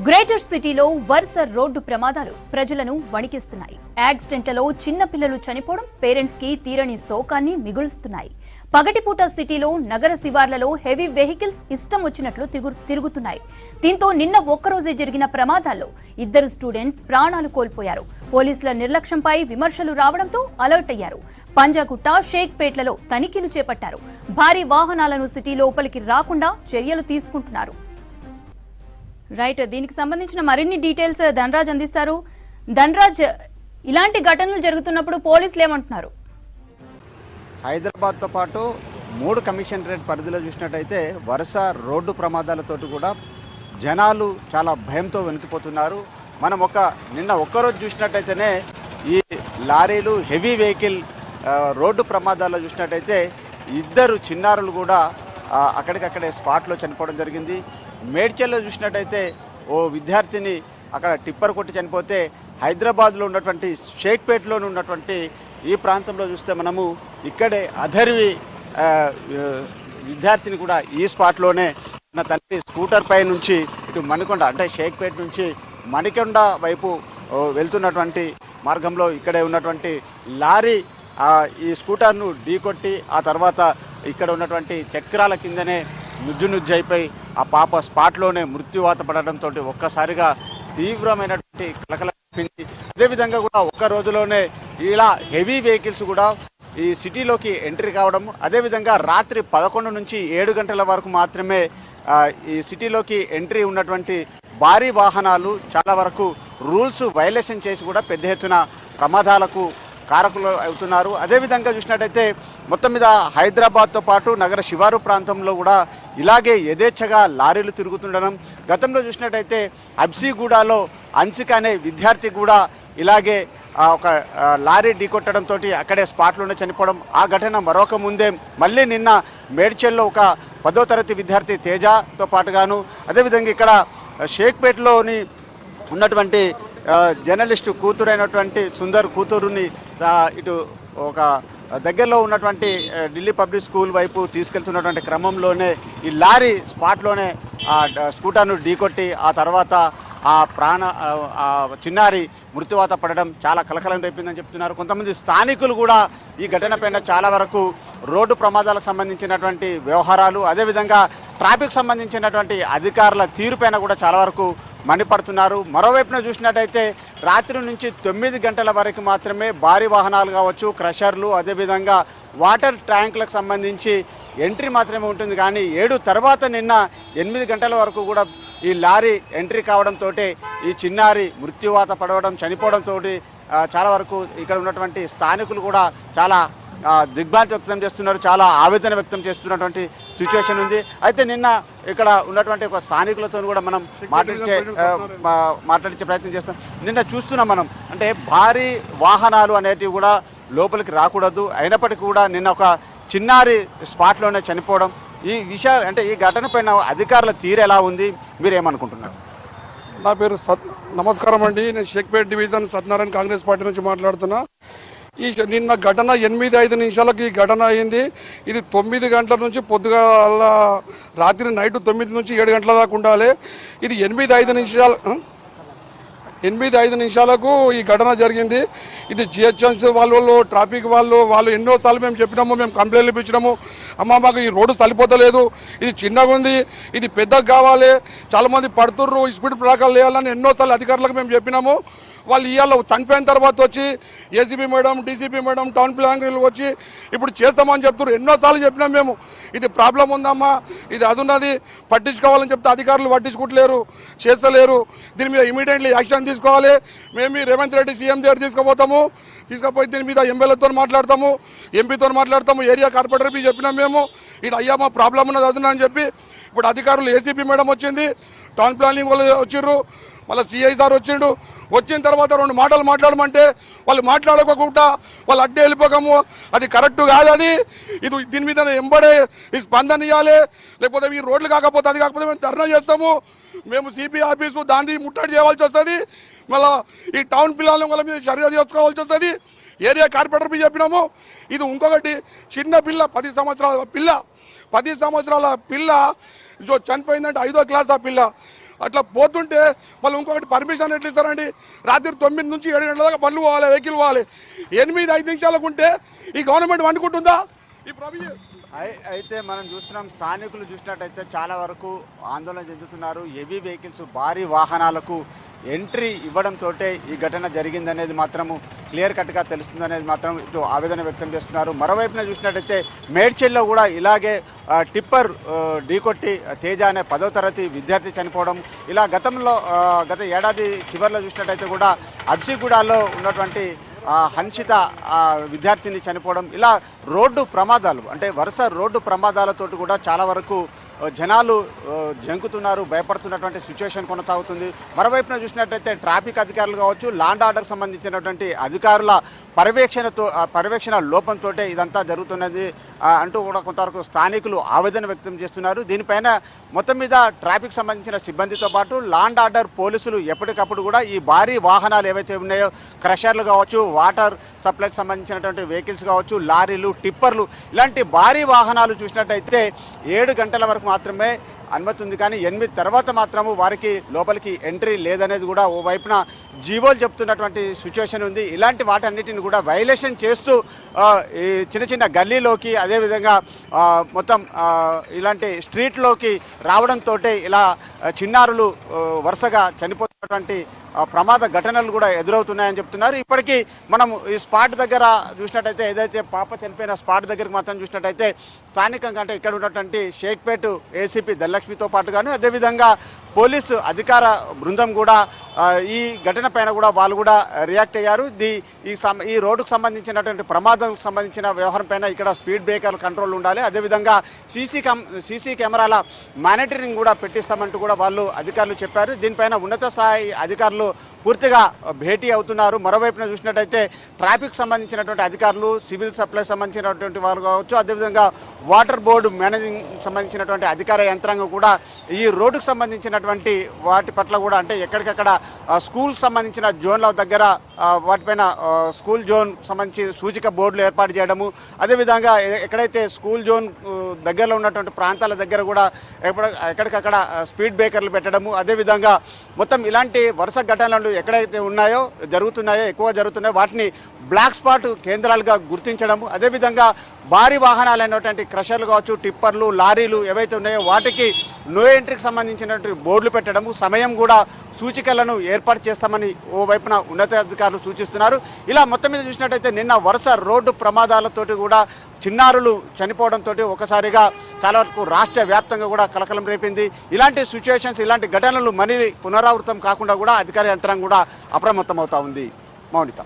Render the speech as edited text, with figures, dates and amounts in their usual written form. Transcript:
Greater సిటీలో వరుస road ప్రమాదాలు ప్రజలను వణికిస్తున్నాయి. యాక్సిడెంట్లలో చిన్న పిల్లలు చనిపోవడం పేరెంట్స్ కి తీరని శోకాన్ని మిగులుస్తున్నాయి. పగటిపూట సిటీలో నగర శివార్లలో హెవీ వెహికల్స్ ఇష్టం వచ్చినట్లు తిరుగుతున్నాయి. దీంతో నిన్న ఒక్కరోజే జరిగిన ప్రమాదాల్లో 2 స్టూడెంట్స్ ప్రాణాలు కోల్పోయారు. పోలీసుల నిర్లక్ష్యంపై విమర్శలు రావడంతో అలర్ట్ అయ్యారు. పంజాగుట్ట, షేక్పేట్లలో తనిఖీలు చేపట్టారు. భారీ వాహనాలను సిటీ లోపలికి రాకుండా చర్యలు తీసుకుంటున్నారు. రైట్, దీనికి సంబంధించిన మరిన్ని డీటెయిల్స్ ధనరాజ్ అందిస్తారు. ధనరాజ్, ఇలాంటి ఘటనలు జరుగుతున్నప్పుడు పోలీసులు ఏమంటున్నారు? హైదరాబాద్తో పాటు 3 కమిషనరేట్ పరిధిలో చూసినట్టయితే వరుస రోడ్డు ప్రమాదాలతోటి కూడా జనాలు చాలా భయంతో వణికిపోతున్నారు. మనం నిన్న ఒక్కరోజు చూసినట్టయితేనే ఈ లారీలు, హెవీ వెహికల్ రోడ్డు ప్రమాదాల్లో చూసినట్టయితే 2 చిన్నారులు కూడా అక్కడికక్కడే స్పాట్లో చనిపోవడం జరిగింది. మేడ్చల్లో చూసినట్టయితే ఓ విద్యార్థిని అక్కడ టిప్పర్ కొట్టి చనిపోతే, హైదరాబాద్లో ఉన్నటువంటి షేక్పేట్లో ఉన్నటువంటి ఈ ప్రాంతంలో చూస్తే మనము ఇక్కడే అధర్వి విద్యార్థిని కూడా ఈ స్పాట్లోనే నా తండ్రి స్కూటర్ పై నుంచి ఇటు మణికొండ అంటే షేక్పేట నుంచి మణికొండ వైపు వెళ్తున్నటువంటి మార్గంలో ఇక్కడే ఉన్నటువంటి లారీ ఈ స్కూటర్ను ఢీకొట్టి ఆ తర్వాత ఇక్కడ ఉన్నటువంటి చక్రాల కిందనే నుజ్జునుజ్జైపోయి ఆ పాప స్పాట్లోనే మృత్యువాత పడడంతో ఒక్కసారిగా తీవ్రమైనటువంటి కలకల చెప్పింది. అదేవిధంగా కూడా ఒక్క రోజులోనే ఇలా హెవీ వెహికల్స్ కూడా ఈ సిటీలోకి ఎంట్రీ కావడం, అదేవిధంగా రాత్రి 11 నుంచి 7 గంటల వరకు మాత్రమే ఈ సిటీలోకి ఎంట్రీ ఉన్నటువంటి భారీ వాహనాలు చాలా వరకు రూల్స్ వైలేషన్ చేసి కూడా పెద్ద ఎత్తున ప్రమాదాలకు కారకులు అవుతున్నారు. అదేవిధంగా చూసినట్టయితే మొత్తం మీద హైదరాబాద్తో పాటు నగర శివారు ప్రాంతంలో కూడా ఇలాగే యథేచ్ఛగా లారీలు తిరుగుతుండడం, గతంలో చూసినట్టయితే అబ్సిగూడలో అన్సిక అనే విద్యార్థి కూడా ఇలాగే ఒక లారీ ఢీకొట్టడంతో అక్కడే స్పాట్లోనే చనిపోవడం, ఆ ఘటన మరొక ముందే మళ్ళీ నిన్న మేడ్చల్లో ఒక 10వ తరగతి విద్యార్థి తేజతో పాటుగాను, అదేవిధంగా ఇక్కడ షేక్పేటలోని ఉన్నటువంటి జర్నలిస్టు కూతురైనటువంటి సుందర్ కూతురుని ఇటు ఒక దగ్గరలో ఉన్నటువంటి ఢిల్లీ పబ్లిక్ స్కూల్ వైపు తీసుకెళ్తున్నటువంటి క్రమంలోనే ఈ లారీ స్పాట్లోనే స్కూటర్ను ఢీకొట్టి ఆ తర్వాత ఆ చిన్నారి మృత్యువాత పడడం చాలా కలకలం రేపిందని చెప్తున్నారు. కొంతమంది స్థానికులు కూడా ఈ ఘటన పైన చాలా వరకు రోడ్డు ప్రమాదాలకు సంబంధించినటువంటి వ్యవహారాలు, అదేవిధంగా ట్రాఫిక్ సంబంధించినటువంటి అధికారుల తీరుపైన కూడా చాలా వరకు మండిపడుతున్నారు. మరోవైపున చూసినట్టయితే రాత్రి నుంచి 9 గంటల వరకు మాత్రమే భారీ వాహనాలు కావచ్చు, క్రషర్లు, అదేవిధంగా వాటర్ ట్యాంకులకు సంబంధించి ఎంట్రీ మాత్రమే ఉంటుంది. కానీ 7 తర్వాత నిన్న 8 గంటల వరకు కూడా ఈ లారీ ఎంట్రీ కావడంతో ఈ చిన్నారి మృత్యువాత పడవడం, చనిపోవడంతో చాలా వరకు ఇక్కడ ఉన్నటువంటి స్థానికులు కూడా చాలా దిగ్భ్రాంతి వ్యక్తం చేస్తున్నారు, చాలా ఆవేదన వ్యక్తం చేస్తున్నటువంటి సిచ్యువేషన్ ఉంది. అయితే నిన్న ఇక్కడ ఉన్నటువంటి ఒక స్థానికులతో కూడా మనం మాట్లాడించే ప్రయత్నం చేస్తాం. నిన్న చూస్తున్నాం మనం, అంటే భారీ వాహనాలు అనేటివి కూడా లోపలికి రాకూడదు, అయినప్పటికీ కూడా నిన్న ఒక చిన్నారి స్పాట్లోనే చనిపోవడం, ఈ విషయాలు అంటే ఈ ఘటన పైన అధికారుల తీరు ఎలా ఉంది, మీరేమనుకుంటున్నారు? నా పేరు నమస్కారం అండి, నేను షేక్పేట డివిజన్ సత్యనారాయణ కాంగ్రెస్ పార్టీ నుంచి మాట్లాడుతున్నా. నిన్న ఘటన 8:05 ఈ ఘటన అయింది. ఇది 9 గంటల నుంచి పొద్దుగాల రాత్రి నైట్ 9 నుంచి 7 గంటల దాకా ఉండాలి. ఇది 8:05 నిమిషాలకు ఈ ఘటన జరిగింది. ఇది జిహెచ్ఎంసీ వాళ్ళు, ట్రాఫిక్ వాళ్ళు ఎన్నోసార్లు మేము చెప్పినాము, మేము కంప్లైంట్లు ఇప్పించినాము. అమ్మ మాకు ఈ రోడ్డు సరిపోతలేదు, ఇది చిన్నగా ఉంది, ఇది పెద్దగా కావాలి, చాలామంది పడుతుర్రు, స్పీడ్ బ్రేకర్లు వేయాలని ఎన్నోసార్లు అధికారులకు మేము చెప్పినాము. వాళ్ళు ఇవాళ చనిపోయిన తర్వాత వచ్చి ACB madam, DCP madam, town planning వచ్చి ఇప్పుడు చేస్తామని చెప్తున్నారు. ఎన్నోసార్లు చెప్పినాం మేము, ఇది ప్రాబ్లం ఉందమ్మా, ఇది అది ఉన్నది, పట్టించుకోవాలని చెప్తే అధికారులు పట్టించుకోవట్లేరు, చేస్తలేరు. దీని మీద ఇమీడియట్లీ యాక్షన్ తీసుకోవాలి. మేము రేవంత్ రెడ్డి సీఎం దగ్గర తీసుకుపోయి దీని మీద ఎమ్మెల్యేతో మాట్లాడతాము, ఎంపీతో మాట్లాడతాము, ఏరియా కార్పొరేటర్కి చెప్పినాం మేము, ఇది అయ్యా మా ప్రాబ్లం ఉన్నది అది అని చెప్పి. ఇప్పుడు అధికారులు ఏసీపీ మేడం వచ్చింది, టౌన్ ప్లానింగ్ వాళ్ళు వచ్చిర్రు, మళ్ళీ సిఐ సార్ వచ్చిన తర్వాత 2 మాటలు మాట్లాడమంటే వాళ్ళు మాట్లాడుకోకుండా వాళ్ళు అడ్డే వెళ్ళిపోకము, అది కరెక్ట్ కాదు. ఇది దీని మీద ఎంబడే ఈ స్పందన ఇవ్వాలి, లేకపోతే ఈ రోడ్లు కాకపోతే అది కాకపోతే మేము ధర్నా చేస్తాము, మేము సిపి ఆఫీసు దాన్ని ముట్టడి చేయవలసి వస్తుంది, మళ్ళీ ఈ టౌన్ పిల్లల వాళ్ళ మీద చర్య తీసుకోవాల్సి వస్తుంది. ఏరియా కార్పొరేటర్కి చెప్పినాము. ఇది ఇంకొకటి, చిన్న పిల్ల 10 సంవత్సరాల పిల్ల చనిపోయిందంటే 5వ క్లాస్ ఆ పిల్ల. అట్లా పోతుంటే వాళ్ళు ఇంకొకటి పర్మిషన్ ఎట్లా ఇస్తారండి? రాత్రి 9 నుంచి 7 గంటల దాకా బండ్లు పోవాలి, వెహికల్ పోవాలి. 8-5 నిమిషాలకు ఉంటే ఈ గవర్నమెంట్ వండుకుంటుందా? ఈ అయితే మనం చూస్తున్నాం, స్థానికులు చూసినట్టయితే చాలా వరకు ఆందోళన చెందుతున్నారు. హెవీ వెహికల్స్, భారీ వాహనాలకు ఎంట్రీ ఇవ్వడంతో ఈ ఘటన జరిగిందనేది మాత్రము క్లియర్ కట్గా తెలుస్తుందనేది మాత్రం ఇటు ఆవేదన వ్యక్తం చేస్తున్నారు. మరోవైపున చూసినట్టయితే మేడ్చల్లో కూడా ఇలాగే టిప్పర్ ఢీకొట్టి తేజ అనే 10వ తరగతి విద్యార్థి చనిపోవడం, ఇలా గత ఏడాది చివరిలో చూసినట్టయితే కూడా అబ్సిగూడలో ఉన్నటువంటి హన్షిత విద్యార్థిని చనిపోవడం, ఇలా రోడ్డు ప్రమాదాలు అంటే వరుస రోడ్డు ప్రమాదాలతోటి కూడా చాలా వరకు జనాలు జంకుతున్నారు, భయపడుతున్నటువంటి సిచ్యువేషన్ కొనసాగుతుంది. మరోవైపున చూసినట్టయితే ట్రాఫిక్ అధికారులు కావచ్చు, లాండ్ ఆర్డర్ సంబంధించినటువంటి అధికారుల పర్యవేక్షణ లోపంతో ఇదంతా జరుగుతున్నది అంటూ కూడా కొంతవరకు స్థానికులు ఆవేదన వ్యక్తం చేస్తున్నారు. దీనిపైన మొత్తం మీద ట్రాఫిక్ సంబంధించిన సిబ్బందితో పాటు లాండ్ ఆర్డర్ పోలీసులు ఎప్పటికప్పుడు కూడా ఈ భారీ వాహనాలు ఏవైతే ఉన్నాయో, క్రషర్లు కావచ్చు, వాటర్ సప్లైకి సంబంధించినటువంటి వెహికల్స్ కావచ్చు, లారీలు, టిప్పర్లు, ఇలాంటి భారీ వాహనాలు చూసినట్టయితే 7 గంటల వరకు మాత్రమే అనుమతి ఉంది. కానీ 8 తర్వాత మాత్రము వారికి లోపలికి ఎంట్రీ లేదనేది కూడా ఓ వైపున జీవోలు చెప్తున్నటువంటి సిచ్యువేషన్ ఉంది. ఇలాంటి వాటన్నిటిని కూడా వైలేషన్ చేస్తూ ఈ చిన్న గల్లీలోకి, అదేవిధంగా మొత్తం ఇలాంటి స్ట్రీట్లోకి రావడంతో ఇలా చిన్నారులు వరుసగా చనిపోతున్నటువంటి ప్రమాద ఘటనలు కూడా ఎదురవుతున్నాయని చెప్తున్నారు. ఇప్పటికీ మనం ఈ స్పాట్ దగ్గర చూసినట్టయితే, ఏదైతే పాప చనిపోయిన స్పాట్ దగ్గరకు మాత్రం చూసినట్టయితే స్థానికంగా అంటే ఇక్కడ ఉన్నటువంటి షేక్పేట్ ఏసీపీ ధనలక్ష్మితో పాటుగాను, అదేవిధంగా పోలీసు అధికార బృందం కూడా ఈ ఘటన పైన కూడా వాళ్ళు కూడా రియాక్ట్ అయ్యారు. ఈ రోడ్డుకు సంబంధించినటువంటి ప్రమాదాలకు సంబంధించిన వ్యవహారం పైన ఇక్కడ స్పీడ్ బ్రేకర్ల కంట్రోల్ ఉండాలి, అదేవిధంగా సీసీ కెమెరాల మానిటరింగ్ కూడా పెట్టిస్తామంటూ కూడా వాళ్ళు అధికారులు చెప్పారు. దీనిపైన ఉన్నత స్థాయి అధికారులు పూర్తిగా భేటీ అవుతున్నారు. మరోవైపున చూసినట్టయితే ట్రాఫిక్ సంబంధించినటువంటి అధికారులు, సివిల్ సప్లై సంబంధించినటువంటి వారు కావచ్చు, అదేవిధంగా వాటర్ బోర్డు మేనేజింగ్ సంబంధించినటువంటి అధికార యంత్రాంగం కూడా ఈ రోడ్డుకు సంబంధించినటువంటి వాటి పట్ల కూడా అంటే ఎక్కడికక్కడ స్కూల్ సంబంధించిన జోన్ల దగ్గర వాటిపైన స్కూల్ జోన్ సంబంధించి సూచిక బోర్డులు ఏర్పాటు చేయడము, అదేవిధంగా ఎక్కడైతే స్కూల్ జోన్ దగ్గరలో ఉన్నటువంటి ప్రాంతాల దగ్గర కూడా ఎక్కడికక్కడ స్పీడ్ బ్రేకర్లు పెట్టడము, అదేవిధంగా మొత్తం ఇలాంటి వరుస ఘటనలు ఎక్కడైతే ఎక్కువ జరుగుతున్నాయో వాటిని బ్లాక్ స్పాట్ కేంద్రాలుగా గుర్తించడము, అదేవిధంగా భారీ వాహనాలు అయినటువంటి క్రషర్లు కావచ్చు, టిప్పర్లు, లారీలు ఏవైతే ఉన్నాయో వాటికి నో ఎంట్రీకి సంబంధించినటువంటి బోర్డులు పెట్టడము, సమయం కూడా సూచికలను ఏర్పాటు చేస్తామని ఓ వైపున ఉన్నతాధికారులు సూచిస్తున్నారు. ఇలా మొత్తం మీద చూసినట్టయితే నిన్న వరుస రోడ్డు ప్రమాదాలతోటి కూడా చిన్నారులు చనిపోవడంతో ఒకసారిగా చాలా వరకు రాష్ట్ర వ్యాప్తంగా కూడా కలకలం రేపింది. ఇలాంటి సిచ్యువేషన్స్, ఇలాంటి ఘటనలు మళ్ళీ పునరావృతం కాకుండా కూడా అధికార యంత్రాంగం కూడా అప్రమత్తం అవుతా ఉంది. మౌనిత.